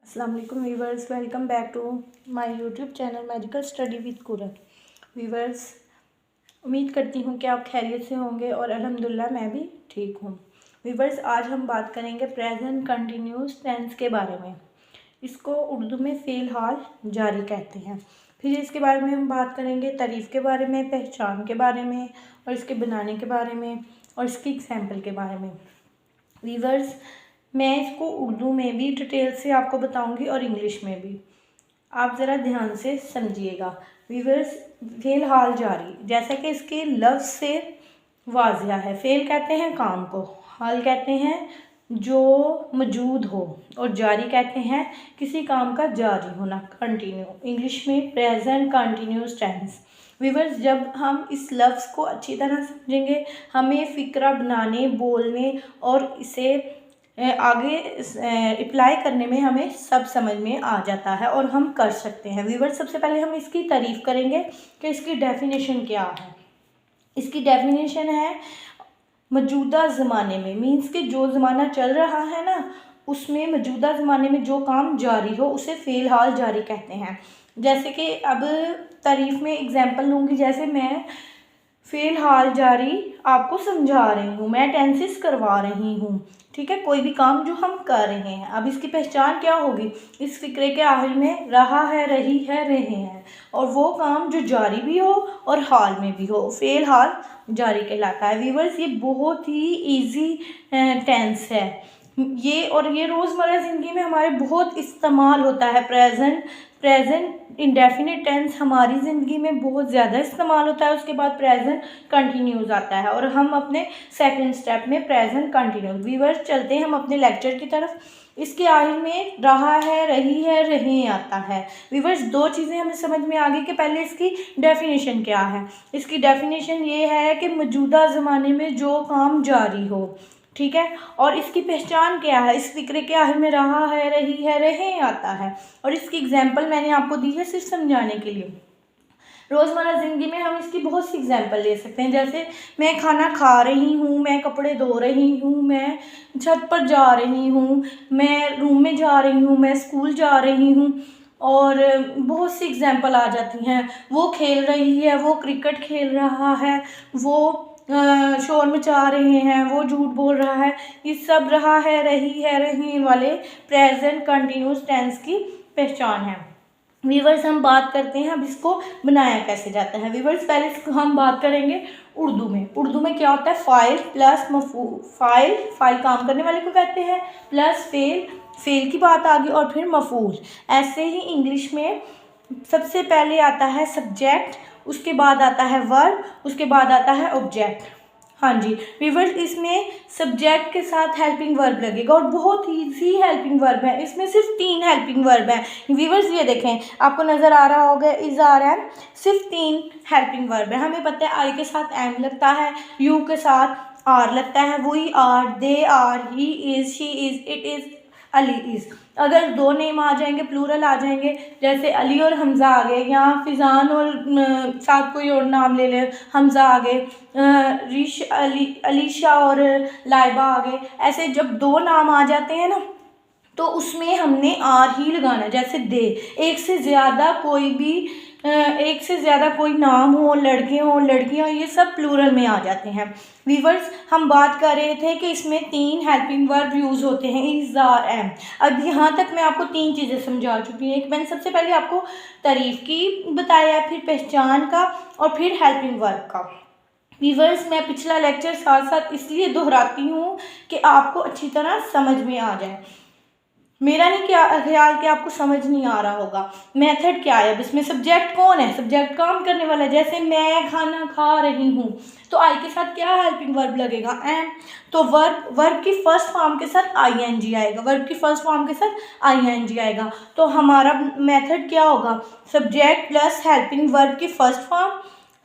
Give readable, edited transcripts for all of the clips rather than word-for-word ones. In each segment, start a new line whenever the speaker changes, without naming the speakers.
अस्सलाम वालेकुम viewers, welcome back to my YouTube channel magical study with Qurat. Viewers, उम्मीद करती हूँ कि आप खैरियत से होंगे और अल्हम्दुलिल्लाह मैं भी ठीक हूँ। वीवर्स, आज हम बात करेंगे प्रेजेंट कंटिन्यूस टेंस के बारे में। इसको उर्दू में फ़ेल हाल जारी कहते हैं। फिर इसके बारे में हम बात करेंगे तारीफ़ के बारे में, पहचान के बारे में और इसके बनाने के बारे में और इसकी एग्जाम्पल के बारे में। वीवर्स, मैं इसको उर्दू में भी डिटेल से आपको बताऊंगी और इंग्लिश में भी। आप ज़रा ध्यान से समझिएगा। वीवर्स, फ़ेल हाल जारी जैसा कि इसके लफ्ज़ से वाज़िया है। फ़ेल कहते हैं काम को, हाल कहते हैं जो मौजूद हो और जारी कहते हैं किसी काम का जारी होना, कंटिन्यू। इंग्लिश में प्रेजेंट कंटिन्यूस टेंस। वीवर्स, जब हम इस लफ्ज़ को अच्छी तरह समझेंगे हमें फ़िक्रा बनाने, बोलने और इसे आगे अप्लाई करने में हमें सब समझ में आ जाता है और हम कर सकते हैं। व्यूअर्स, सबसे पहले हम इसकी तारीफ़ करेंगे कि इसकी डेफिनेशन क्या है। इसकी डेफिनेशन है मौजूदा ज़माने में, मीन्स कि जो ज़माना चल रहा है ना उसमें मौजूदा ज़माने में जो काम जारी हो उसे फ़ेल हाल जारी कहते हैं। जैसे कि अब तारीफ़ में एग्जाम्पल लूँगी। जैसे मैं फ़ेल हाल जारी आपको समझा रही हूँ, मैं टेंसेस करवा रही हूँ, ठीक है, कोई भी काम जो हम कर रहे हैं। अब इसकी पहचान क्या होगी? इस फ़िक्रे के आखिर में रहा है, रही है, रहे हैं, और वो काम जो जारी भी हो और हाल में भी हो, फ़ेल हाल जारी कहलाता है। व्यूअर्स, ये बहुत ही इजी टेंस है ये, और ये रोज़मर्रा ज़िंदगी में हमारे बहुत इस्तेमाल होता है। प्रेजेंट इंडेफिनिट टेंस हमारी ज़िंदगी में बहुत ज़्यादा इस्तेमाल होता है। उसके बाद प्रेजेंट कंटिन्यूस आता है और हम अपने सेकंड स्टेप में प्रेजेंट कंटिन्यूस। व्यूअर्स, चलते हैं हम अपने लेक्चर की तरफ। इसके आखिर में रहा है, रही है, रहे आता है। व्यूअर्स, दो चीज़ें हमें समझ में आ गई कि पहले इसकी डेफिनेशन क्या है। इसकी डेफिनेशन ये है कि मौजूदा ज़माने में जो काम जारी हो, ठीक है, और इसकी पहचान क्या है? इस फिक्रे के आखिर में रहा है, रही है, रहे आता है। और इसकी एग्जाम्पल मैंने आपको दी है सिर्फ समझाने के लिए। रोज़मर्रा ज़िंदगी में हम इसकी बहुत सी एग्जाम्पल ले सकते हैं। जैसे मैं खाना खा रही हूँ, मैं कपड़े धो रही हूँ, मैं छत पर जा रही हूँ, मैं रूम में जा रही हूँ, मैं स्कूल जा रही हूँ, और बहुत सी एग्जाम्पल आ जाती हैं। वो खेल रही है, वो क्रिकेट खेल रहा है, वो शोर मचा रहे हैं, वो झूठ बोल रहा है। ये सब रहा है, रही है, रही वाले प्रेजेंट कंटिन्यूस टेंस की पहचान है। व्यूअर्स, हम बात करते हैं अब इसको बनाया कैसे जाता है। व्यूअर्स, पहले हम बात करेंगे उर्दू में। उर्दू में क्या होता है? File plus मफ़ूल। फ़ाइल काम करने वाले को कहते हैं, प्लस फ़ेल की बात आ गई, और फिर मफ़ूल। ऐसे ही इंग्लिश में सबसे पहले आता है सब्जेक्ट, उसके बाद आता है वर्ब, उसके बाद आता है ऑब्जेक्ट। हाँ जी व्यूअर्स, इसमें सब्जेक्ट के साथ हेल्पिंग वर्ब लगेगा और बहुत ईजी हेल्पिंग वर्ब है। इसमें सिर्फ 3 हेल्पिंग वर्ब हैं। व्यूअर्स, ये देखें, आपको नज़र आ रहा होगा, इज़, आर, एम, सिर्फ 3 हेल्पिंग वर्ब है। हमें पता है आई के साथ एम लगता है, यू के साथ आर लगता है, वही are, they are, he is, she is, it is, Ali is. अगर 2 नेम आ जाएंगे, प्लूरल आ जाएंगे, जैसे अली और हमज़ा आ गए, या फिज़ान और साथ कोई और नाम ले ले, हमज़ा आ गए, अलीशा और लाइबा आ गए। ऐसे जब 2 नाम आ जाते हैं ना तो उसमें हमने आर ही लगाना है। जैसे दे, एक से ज़्यादा कोई नाम हो, लड़के हों, लड़कियां हों, ये सब प्लूरल में आ जाते हैं। वीवर्स, हम बात कर रहे थे कि इसमें 3 हेल्पिंग वर्ब यूज़ होते हैं, इज़, आर, एम। अब यहाँ तक मैं आपको 3 चीज़ें समझा चुकी हूँ। मैंने सबसे पहले आपको तारीफ़ की बताया, फिर पहचान का, और फिर हेल्पिंग वर्ब का। वीवर्स, मैं पिछला लेक्चर साथ साथ इसलिए दोहराती हूँ कि आपको अच्छी तरह समझ में आ जाए। मेरा नहीं क्या ख्याल कि आपको समझ नहीं आ रहा होगा। मेथड क्या है? अब इसमें सब्जेक्ट कौन है? सब्जेक्ट काम करने वाला है। जैसे मैं खाना खा रही हूँ, तो आई के साथ क्या हेल्पिंग वर्ब लगेगा? एम। तो वर्ब की फर्स्ट फॉर्म के साथ आईएनजी आएगा, वर्ब की फर्स्ट फॉर्म के साथ आईएनजी आएगा। तो हमारा मेथड क्या होगा? सब्जेक्ट प्लस हेल्पिंग वर्ब की फर्स्ट फॉर्म,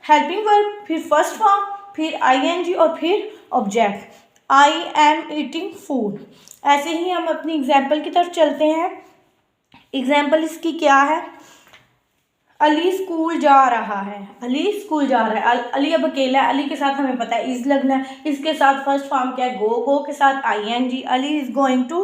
हेल्पिंग वर्ब, फिर फर्स्ट फॉर्म, फिर आईएनजी, और फिर object. I am eating food. ऐसे ही हम अपनी एग्जाम्पल की तरफ चलते हैं। एग्जाम्पल इसकी क्या है? अली स्कूल जा रहा है, अली स्कूल जा रहा है। अली अब अकेला है, अली के साथ हमें पता है इज़ लगना है। इसके साथ फर्स्ट फॉर्म क्या है? गो के साथ ING. Ali is going to